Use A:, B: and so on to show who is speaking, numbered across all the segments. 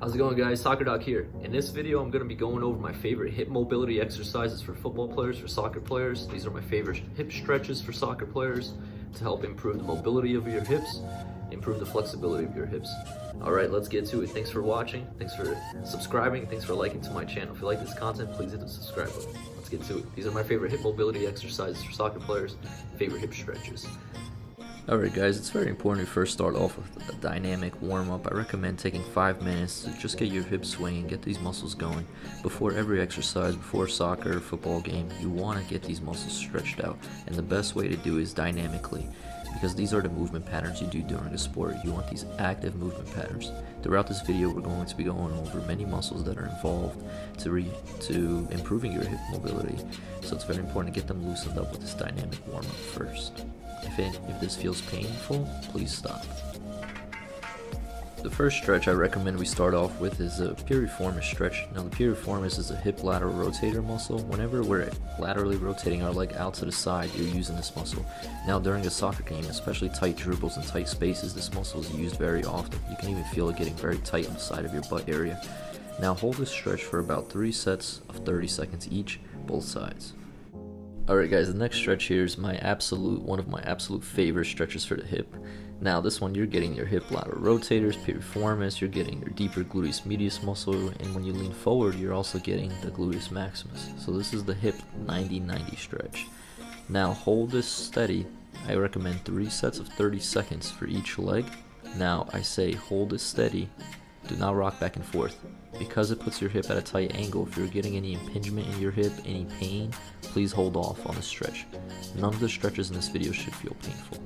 A: How's it going, guys? Soccer Doc here. In this video, I'm going to be going over my favorite hip mobility exercises for football players, for soccer players. These are my favorite hip stretches for soccer players to help improve the mobility of your hips, improve the flexibility of your hips. All right, let's get to it. Thanks for watching. Thanks for subscribing. Thanks for liking to my channel. If you like this content, please hit the subscribe button. Let's get to it. These are my favorite hip mobility exercises for soccer players, favorite hip stretches. Alright guys, it's very important to first start off with a dynamic warm-up. I recommend taking 5 minutes to just get your hips swinging, get these muscles going. Before every exercise, before soccer or football game, you want to get these muscles stretched out. And the best way to do is dynamically, because these are the movement patterns you do during a sport. You want these active movement patterns. Throughout this video, we're going to be going over many muscles that are involved to improving your hip mobility. So it's very important to get them loosened up with this dynamic warm-up first. If this feels painful, please stop. The first stretch I recommend we start off with is a Piriformis Stretch. Now the Piriformis is a hip lateral rotator muscle. Whenever we're laterally rotating our leg out to the side, you're using this muscle. Now during a soccer game, especially tight dribbles and tight spaces, this muscle is used very often. You can even feel it getting very tight on the side of your butt area. Now hold this stretch for about 3 sets of 30 seconds each, both sides. Alright guys, the next stretch here is one of my absolute favorite stretches for the hip. Now this one, you're getting your hip lateral rotators, piriformis, you're getting your deeper gluteus medius muscle, and when you lean forward, you're also getting the gluteus maximus. So this is the hip 90-90 stretch. Now hold this steady. I recommend 3 sets of 30 seconds for each leg. Now I say hold this steady, do not rock back and forth. Because it puts your hip at a tight angle, if you're getting any impingement in your hip, any pain, please hold off on the stretch. None of the stretches in this video should feel painful.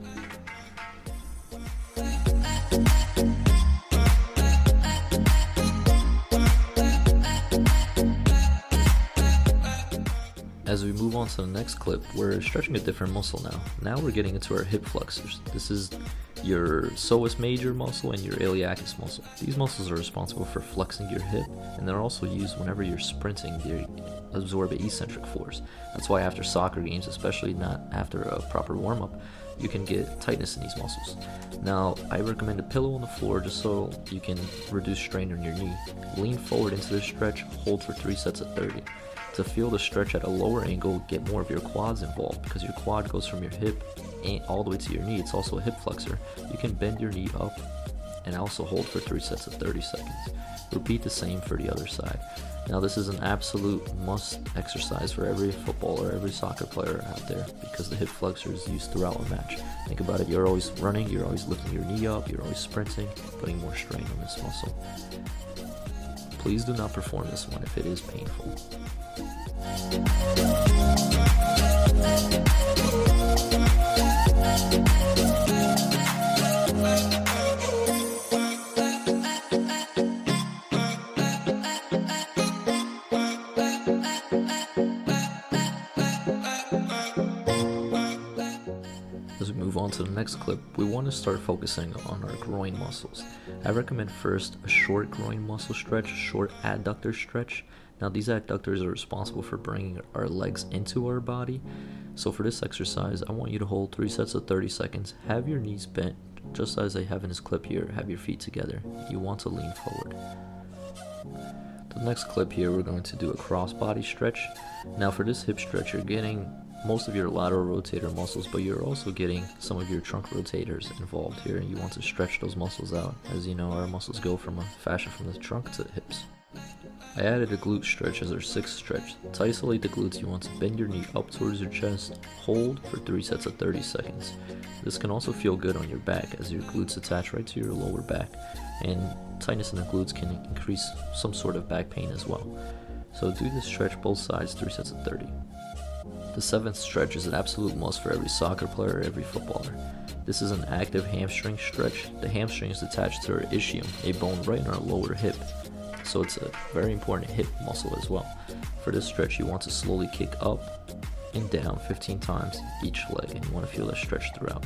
A: As we move on to the next clip, we're stretching a different muscle now. Now we're getting into our hip flexors. This is your psoas major muscle and your iliacus muscle. These muscles are responsible for flexing your hip, and they're also used whenever you're sprinting to absorb an eccentric force. That's why after soccer games, especially not after a proper warm-up, you can get tightness in these muscles. Now, I recommend a pillow on the floor just so you can reduce strain on your knee. Lean forward into this stretch, hold for 3 sets of 30. To feel the stretch at a lower angle, get more of your quads involved, because your quad goes from your hip all the way to your knee. It's also a hip flexor. You can bend your knee up and also hold for 3 sets of 30 seconds. Repeat the same for the other side. Now this is an absolute must exercise for every footballer, every soccer player out there, because the hip flexor is used throughout a match. Think about it, you're always running, you're always lifting your knee up, you're always sprinting, putting more strain on this muscle. Please do not perform this one if it is painful. As we move on to the next clip, we want to start focusing on our groin muscles. I recommend first a short groin muscle stretch, short adductor stretch. Now these adductors are responsible for bringing our legs into our body. So for this exercise, I want you to hold 3 sets of 30 seconds. Have your knees bent, just as I have in this clip here. Have your feet together. You want to lean forward. The next clip here, we're going to do a cross body stretch. Now for this hip stretch, you're getting most of your lateral rotator muscles, but you're also getting some of your trunk rotators involved here, and you want to stretch those muscles out. As you know, our muscles go from the trunk to the hips. I added a glute stretch as our 6th stretch. To isolate the glutes, you want to bend your knee up towards your chest, hold for 3 sets of 30 seconds. This can also feel good on your back as your glutes attach right to your lower back, and tightness in the glutes can increase some sort of back pain as well. So do this stretch both sides, 3 sets of 30. The 7th stretch is an absolute must for every soccer player or every footballer. This is an active hamstring stretch. The hamstring is attached to our ischium, a bone right in our lower hip. So it's a very important hip muscle as well. For this stretch, you want to slowly kick up and down 15 times each leg, and you want to feel that stretch throughout.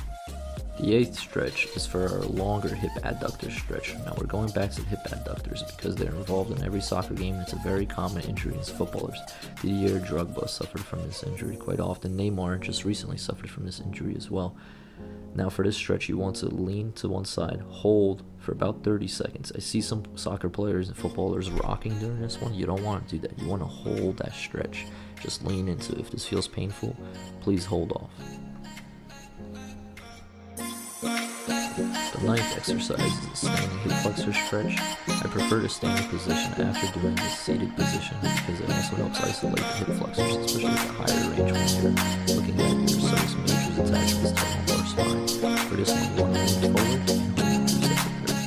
A: The 8th stretch is for our longer hip adductor stretch. Now we're going back to hip adductors because they're involved in every soccer game. It's a very common injury in footballers. Didier Drogba suffered from this injury quite often. Neymar just recently suffered from this injury as well. Now for this stretch, you want to lean to one side, hold for about 30 seconds. I see some soccer players and footballers rocking during this one. You don't want to do that. You want to hold that stretch. Just lean into it. If this feels painful, please hold off. The ninth exercise is a standing hip flexor stretch. I prefer to stand in position after doing this seated position because it also helps isolate the hip flexors, especially at the higher range when you're looking at your psoas majors attachments to the lumbar spine. For this one lean forward and hold 2 sets of 30.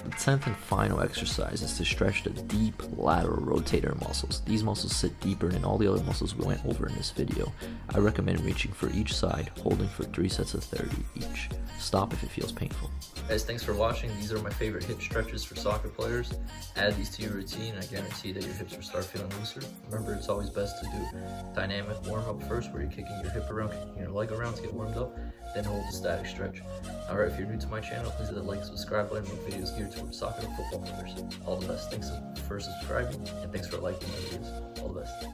A: The 10th and final exercise is to stretch the deep lateral rotator muscles. These muscles sit deeper than all the other muscles we went over in this video. I recommend reaching for each side, holding for 3 sets of 30 each. Stop if it feels painful. Guys, thanks for watching. These are my favorite hip stretches for soccer players. Add these to your routine. I guarantee that your hips will start feeling looser. Remember, it's always best to do dynamic warm-up first, where you're kicking your hip around, kicking your leg around to get warmed up, then hold the static stretch. Alright, if you're new to my channel, please hit the like, subscribe button, make videos geared towards soccer and football players. All the best. Thanks for subscribing, and thanks for liking my videos. All the best.